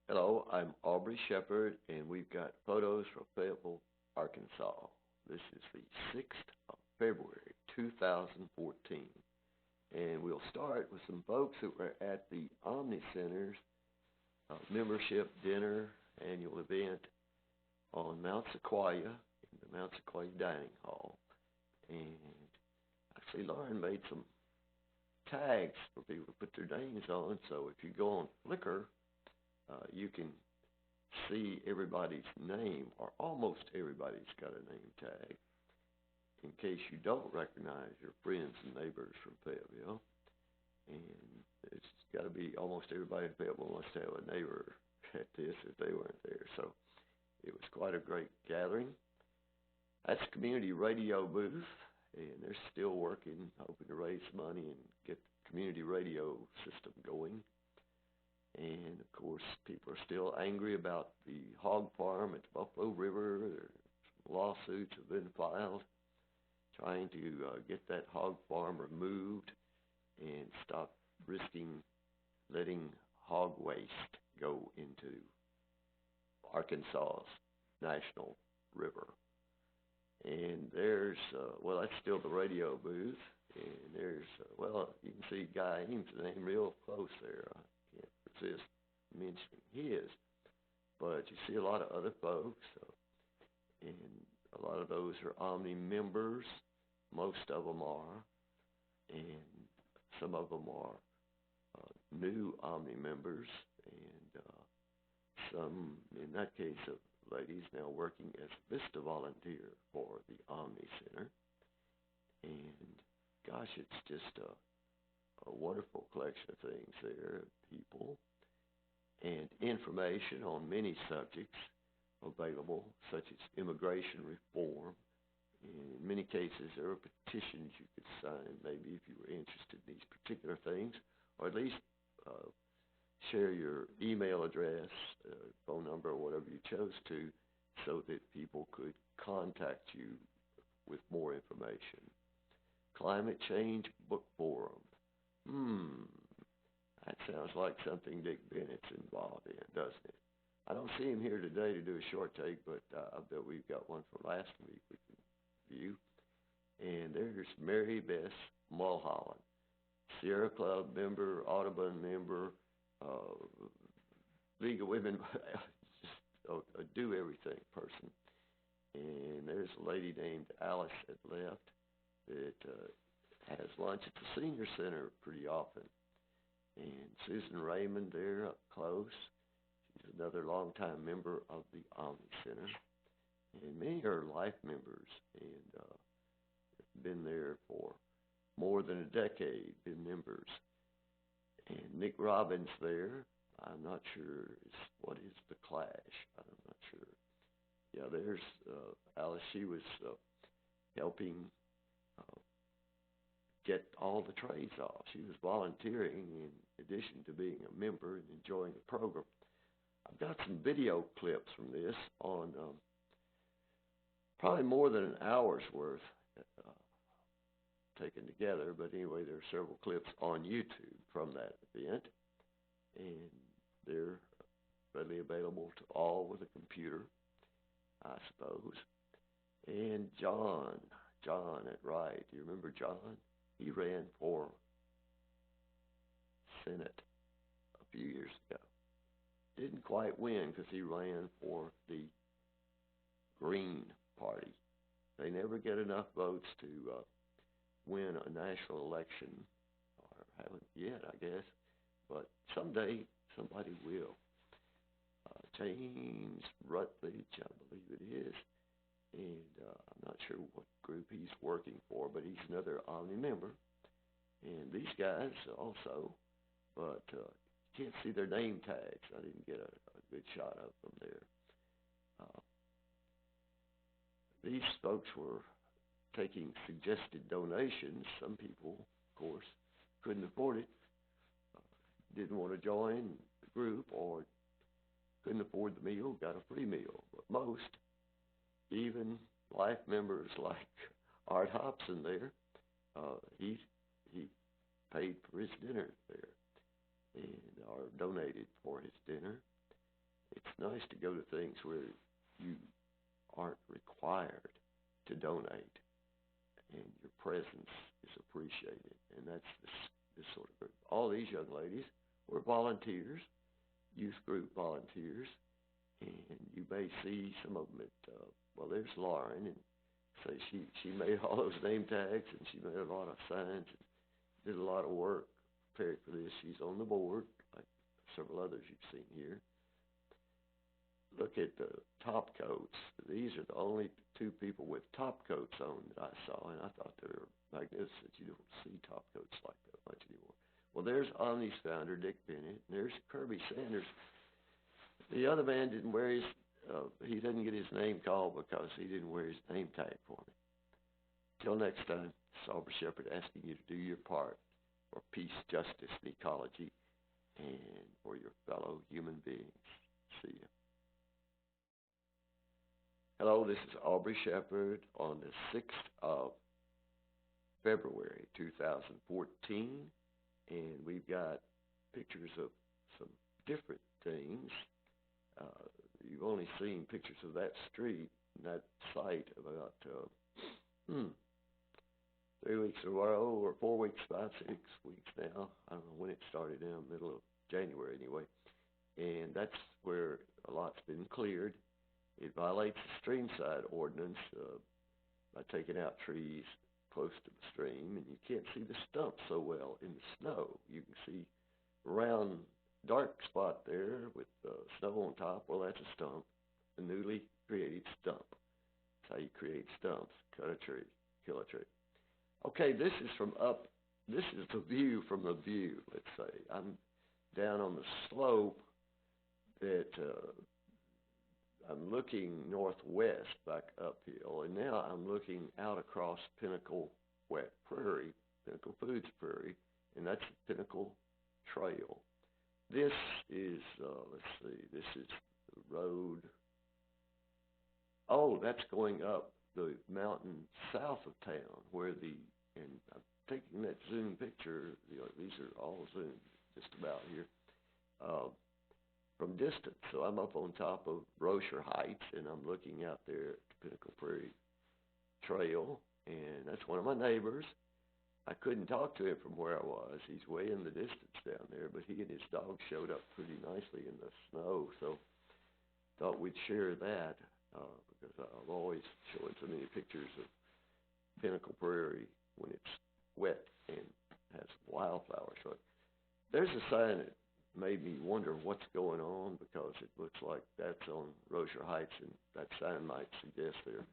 Hello, I'm Aubrey Shepherd, and we've got photos from Fayetteville, Arkansas. This is the 6th of February, 2014. And we'll start with some folks that were at the Omni Center's membership dinner annual event on Mount Sequoia, in the Mount Sequoia Dining Hall. And actually, Lauren made some tags for people to put their names on, so if you go on Flickr, you can see everybody's name, or almost everybody's got a name tag, in case you don't recognize your friends and neighbors from Fayetteville. And it's got to be almost everybody in Fayetteville wants to have a neighbor at this if they weren't there. So it was quite a great gathering. That's the community radio booth, and they're still working, hoping to raise money and get the community radio system going. And, of course, people are still angry about the hog farm at the Buffalo River. Some lawsuits have been filed trying to get that hog farm removed and stop risking letting hog waste go into Arkansas's national river. And there's, that's still the radio booth. And there's, you can see Guy Ames' name real close there. Resist mentioning his, but you see a lot of other folks, and a lot of those are Omni members. Most of them are, and some of them are new Omni members, and some, in that case, of ladies now working as VISTA volunteer for the Omni Center. And gosh, it's just a wonderful collection of things there, people, and information on many subjects available, such as immigration reform. In many cases, there are petitions you could sign, maybe if you were interested in these particular things, or at least share your email address, phone number, or whatever you chose to, so that people could contact you with more information. Climate Change Book Forum. That sounds like something Dick Bennett's involved in, doesn't it? I don't see him here today to do a short take, but I bet we've got one from last week we can view. And there's Mary Beth Mulholland, Sierra Club member, Audubon member, League of Women, just a do-everything person. And there's a lady named Alice at left that has lunch at the senior center pretty often. And Susan Raymond there up close. She's another longtime member of the Omni Center. And many are life members and been there for more than a decade, been members. And Nick Robbins there. I'm not sure what is the Clash. I'm not sure. Yeah, there's Alice. She was helping get all the trays off. She was volunteering in addition to being a member and enjoying the program. I've got some video clips from this on probably more than an hour's worth taken together, but anyway, there are several clips on YouTube from that event, and they're readily available to all with a computer, I suppose. And John at Wright, do you remember John? He ran for Senate a few years ago. Didn't quite win because he ran for the Green Party. They never get enough votes to win a national election, or haven't yet, I guess. But someday somebody will. James Rutledge, I believe it is. And I'm not sure what group he's working for, but he's another Omni member. And these guys also, but you can't see their name tags. I didn't get a good shot of them there. These folks were taking suggested donations. Some people, of course, couldn't afford it, didn't want to join the group, or couldn't afford the meal, got a free meal. But most, even life members like Art Hobson there, he paid for his dinner there, and or donated for his dinner. It's nice to go to things where you aren't required to donate, and your presence is appreciated. And that's this sort of group. All these young ladies were volunteers, youth group volunteers, and you may see some of them at, well, there's Lauren, and say she made all those name tags, and she made a lot of signs, and did a lot of work prepared for this. She's on the board, like several others you've seen here. Look at the top coats. These are the only two people with top coats on that I saw, and I thought they were magnificent. You don't see top coats like that much anymore. Well, there's Omni's founder, Dick Bennett, and there's Kirby Sanders. The other man didn't wear his, he didn't get his name called because he didn't wear his name tag for me. Till next time, this is Aubrey Shepherd asking you to do your part for peace, justice, and ecology, and for your fellow human beings. See you. Hello, this is Aubrey Shepherd on the 6th of February 2014, and we've got pictures of some different things. You've only seen pictures of that street and that site about 3 weeks in a row, or 4 weeks, 5, 6 weeks now. I don't know when it started, in the middle of January anyway. And that's where a lot's been cleared. It violates the streamside ordinance by taking out trees close to the stream, and you can't see the stump so well in the snow. You can see a round, dark spot there with snow on top. Well, that's a stump, a newly created stump. That's how you create stumps. Cut a tree, kill a tree. Okay, this is the view from the view, let's say. I'm down on the slope that I'm looking northwest back uphill, and now I'm looking out across Pinnacle Wet Prairie, Pinnacle Foods Prairie, and that's the Pinnacle Trail. This is, let's see, this is the road. Oh, that's going up the mountain south of town, where and I'm taking that zoom picture, these are all zoomed just about here, from distance. So I'm up on top of Rocher Heights, and I'm looking out there at the Pinnacle Prairie Trail, and that's one of my neighbors. I couldn't talk to him from where I was. He's way in the distance down there, but he and his dog showed up pretty nicely in the snow, so thought we'd share that, because I'm always showing so many pictures of Pinnacle Prairie when it's wet and has wildflowers. So there's a sign that made me wonder what's going on, because it looks like that's on Rocher Heights, and that sign might suggest they're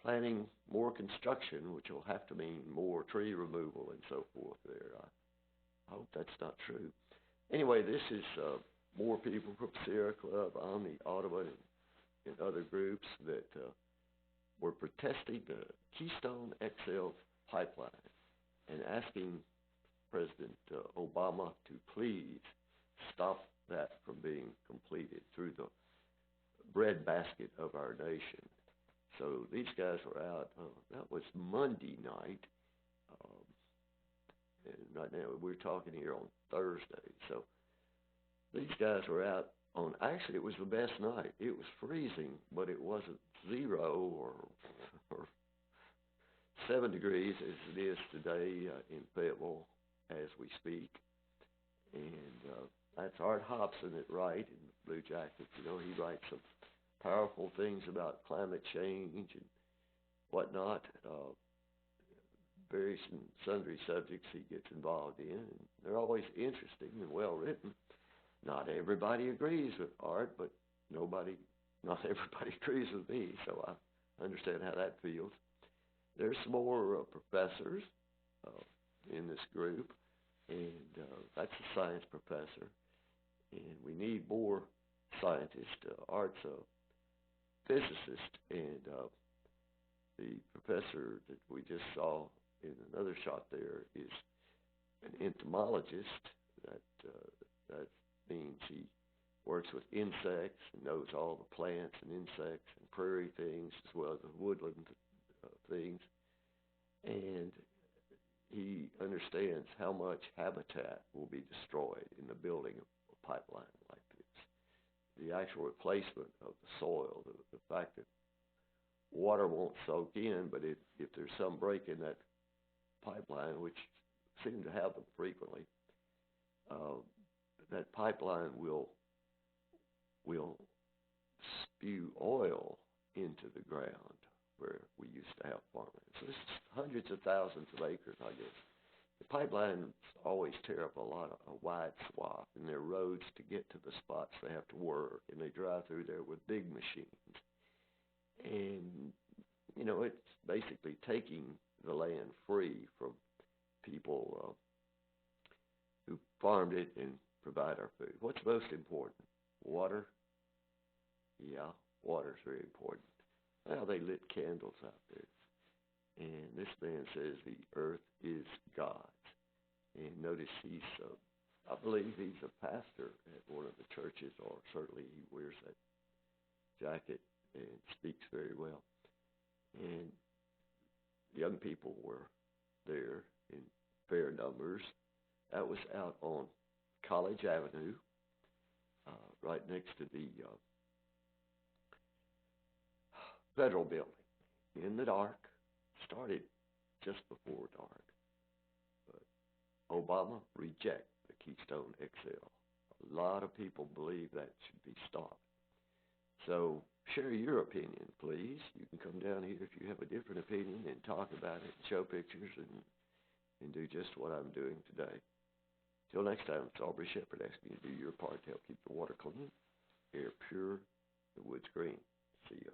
planning more construction, which will have to mean more tree removal and so forth there. I hope that's not true. Anyway, this is more people from Sierra Club, Omni, Audubon, and other groups that were protesting the Keystone XL pipeline and asking President Obama to please stop that from being completed through the breadbasket of our nation. So these guys were out, that was Monday night, and right now we're talking here on Thursday. So these guys were out on, actually it was the best night. It was freezing, but it wasn't 0 or 7 degrees as it is today in Fayetteville as we speak. And that's Art Hobson at Wright in the Blue Jackets. He writes some powerful things about climate change and whatnot. Various and sundry subjects he gets involved in, and they're always interesting and well written. Not everybody agrees with Art, but not everybody agrees with me, so I understand how that feels. There's some more professors in this group, and that's a science professor, and we need more scientists. Art's a physicist, and the professor that we just saw in another shot there is an entomologist. That means he works with insects and knows all the plants and insects and prairie things as well as the woodland things, and he understands how much habitat will be destroyed in the building of a pipeline like this. actual replacement of the soil, the fact that water won't soak in, but if there's some break in that pipeline, which seem to happen frequently, that pipeline will spew oil into the ground where we used to have farming. So this is hundreds of thousands of acres, I guess. The pipelines always tear up a wide swath, and there are roads to get to the spots they have to work, and they drive through there with big machines. And, you know, it's basically taking the land free from people who farmed it and provide our food. What's most important? Water? Yeah, water's very important. Well, they lit candles out there. And this man says the earth is God's. And notice I believe he's a pastor at one of the churches, or certainly he wears that jacket and speaks very well. And young people were there in fair numbers. That was out on College Avenue, right next to the federal building, in the dark. Started just before dark. But Obama reject the Keystone XL. A lot of people believe that should be stopped. So share your opinion, please. You can come down here if you have a different opinion and talk about it, show pictures, and do just what I'm doing today. Till next time, it's Aubrey Shepherd asking you to do your part to help keep the water clean, air pure, the woods green. See ya.